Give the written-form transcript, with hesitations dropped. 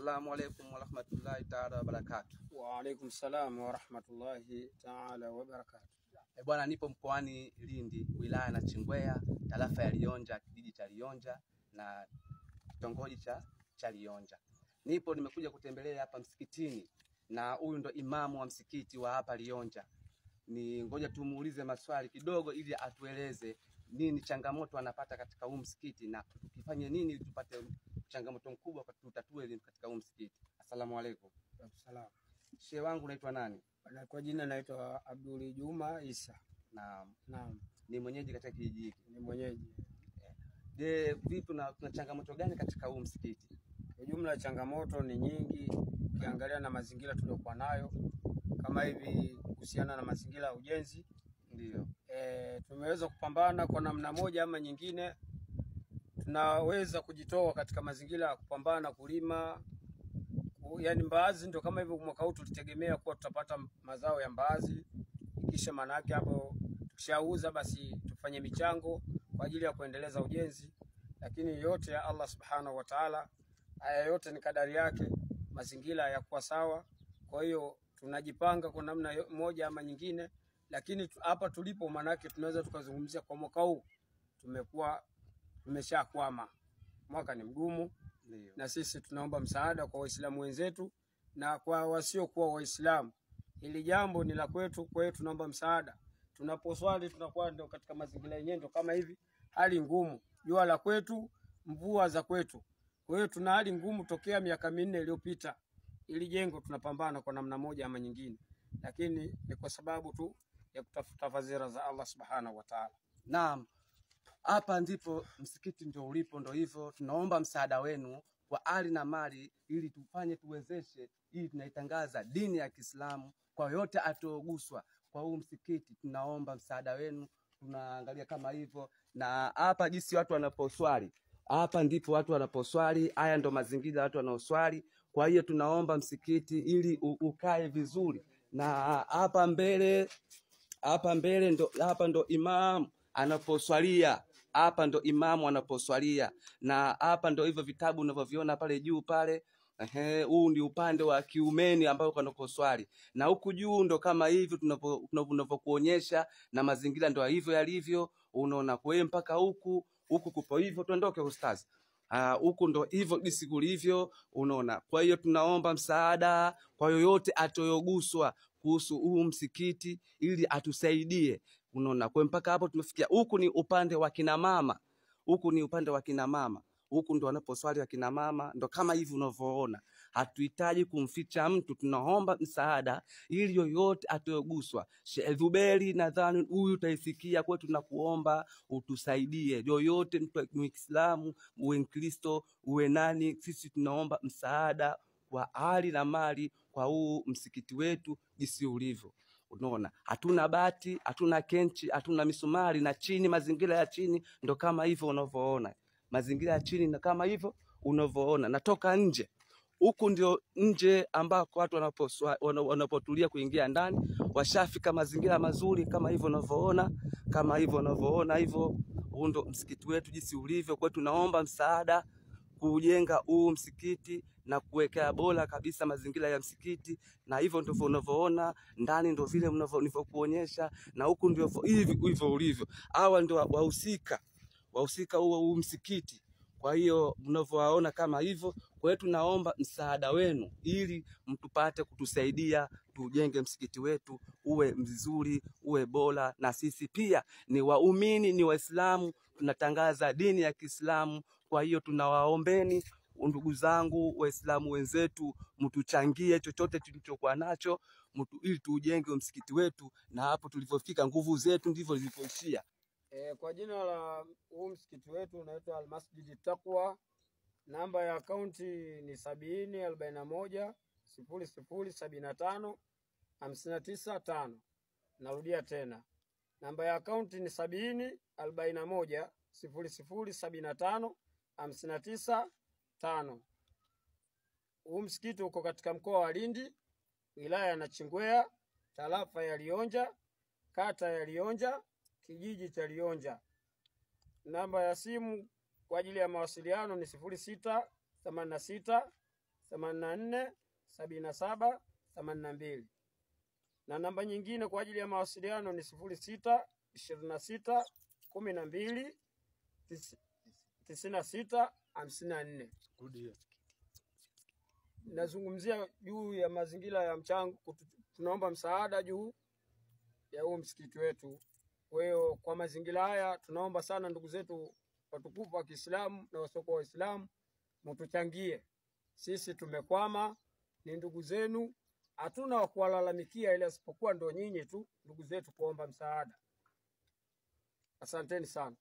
Assalamu alaikum wa rahmatullahi ta'ala wa barakatuh. Wa alaikum salam wa rahmatullahi ta'ala wa barakatuh. Bwana, nipo mkoani Lindi, wilaya na Chingwea, tarafa ya Lionja, kijiji cha Lionja na kitongoji cha Lionja. Nimekuja kutembelea hapa msikitini na huyu ndo imamu wa msikiti wa hapa Lionja. Ni ngoja tumuulize maswali kidogo ili atueleze nini changamoto anapata katika huu msikiti na tufanye nini ili tupate changamoto kubwa tutatue katika huu msikiti. Assalamu alaikum. Salam. Shehe wangu unaitwa nani? Kwa jina naitwa Abdul Juma Isa. Naam. Ni mwenyeji katika kijiji hiki? Ni mwenyeji. Je, vipi na changamoto gani katika huu msikiti? Kwa jumla changamoto ni nyingi ukiangalia na mazingira tuliokuwa nayo kama hivi kuhusiana na mazingira ya ujenzi. Ndio. Tumeweza kupambana kwa namna moja ama nyingine. Tunaweza kujitoa katika mazingira ya kupambana kulima. Yaani mbaazi ndio kama hivyo mwaka huu tulitegemea kuwa tutapata mazao ya mbaazi. Kisha maana yake hapo tukishauza basi tufanye michango kwa ajili ya kuendeleza ujenzi. Lakini yote ya Allah Subhanahu wa Ta'ala, haya yote ni kadari yake, mazingira yakuwa sawa. Kwa hiyo tunajipanga kwa namna moja ama nyingine, lakini hapa tulipo manake tunaweza tukazungumzia kwa mwaka huu tumeshakwama. Mwaka ni mgumu. Ndio. Na sisi tunaomba msaada kwa Waislamu wenzetu na kwa wasiokuwa Waislamu. Hili jambo ni la kwetu, kwa hiyo tunaomba msaada. Tunaposwali tunakuwa ndio katika mazingira yenyewe ndio kama hivi, hali ngumu. Jua la kwetu, mvua za kwetu. Kwa hiyo tuna hali ngumu tokea miaka 4 iliyopita. Ili jengo tunapambana kwa namna moja ama nyingine. Lakini ni kwa sababu tu ya kutafuta fadhila za Allah Subhanahu wa Ta'ala. Naam. Hapa ndipo msikiti ndio ulipo, ndio hivyo. Tunaomba msaada wenu kwa hali na mali ili tuwezeshe ili tunaitangaza dini ya Kiislamu kwa yote atoguswa kwa huu msikiti. Tunaomba msaada wenu. Tunaangalia kama hivyo, na hapa jinsi watu wanaposwali. Hapa ndipo watu wanaposwali, haya ndo mazingira watu wanaoswali. Kwa hiyo tunaomba msikiti ili ukae vizuri. Na hapa mbele ndo imamu anaposwalia. Hapa ndo imamu anaposwalia. Na hapa ndo hivyo vitabu unavyoviona pale juu pale. Huu ni upande wa kiumeni ambao wanaposwali. Na huku juu ndo kama hivi tunavyokuonyesha, na mazingira ndo hivyo yalivyo. Unaona kwa mpaka huku kupo hivyo. Tuondoke ustazi. Huku ndo hivyo jinsi kulivyo, unaona. Kwa hiyo tunaomba msaada kwa yoyote atoyoguswa kuhusu huu msikiti ili atusaidie. Unaona, kwa mpaka hapo tumefikia. Huku ni upande wa kina mama. Huku ndo wanaposwali wa kina mama, ndo kama hivi unavyoona. Hatuhitaji kumficha mtu, tunaomba msaada ili yoyote atoguswa. Sheikh Zuberi nadhani huyu utaisikia, kwa tunakuomba utusaidie. Yoyote mtu Muislamu, uwe Mkristo, uwe nani, sisi tunaomba msaada kwa hali na mali kwa huu msikiti wetu jinsi ulivyo. Unaona, hatuna bati, hatuna kenchi, hatuna misumari, na chini mazingira ya chini ndo kama hivyo unavyoona. Mazingira ya chini na kama hivyo unavyoona. Natoka nje. Huku ndio nje ambako watu wanapotulia kuingia ndani. Washafika mazingira mazuri kama hivyo unavyoona. Hivyo huu ndo msikiti wetu jinsi ulivyo. Kwa tunaomba msaada kujenga huu msikiti na kuwekea bora kabisa mazingira ya msikiti. Na hivyo ndivyo unavyoona ndani, ndio vile nilivyokuonyesha, na huku ndio hivyo ulivyo. Hawa ndio wahusika huu msikiti. Kwa hiyo mnavyowaona kama hivyo. Kwa hiyo tunaomba msaada wenu ili mtupate kutusaidia tujenge msikiti wetu uwe mzuri, uwe bora. Na sisi pia ni waumini, ni Waislamu, tunatangaza dini ya Kiislamu. Kwa hiyo tunawaombeni ndugu zangu Waislamu wenzetu, mtuchangie chochote tulichokuwa nacho ili tujenge msikiti wetu, na hapo tulivyofika nguvu zetu ndivyo zilipoishia. Kwa jina la huu msikiti wetu unaitwa Al-Masjid Taqwa. Namba ya akaunti ni 7041 0075 595. Narudia tena. Namba ya akaunti ni 7041 0075 595. Huu msikiti uko katika mkoa wa Lindi, wilaya ya Chingwea, tarafa ya Lionja, kata ya Lionja, kijiji cha Lionja. Namba ya simu kwa ajili ya mawasiliano ni 0686 84 77 82. Na namba nyingine kwa ajili ya mawasiliano ni 06 26 12 96 54. Nazungumzia juu ya mazingira ya mchango, tunaomba msaada juu ya huu msikiti wetu. Kwa hiyo kwa mazingira haya tunaomba sana ndugu zetu watukufu wa Kiislamu na wasiokuwa Waislamu mtuchangie. Sisi tumekwama, ni ndugu zenu, hatuna wa kuwalalamikia ile isipokuwa ndo nyinyi tu ndugu zetu kuomba msaada. Asanteni sana.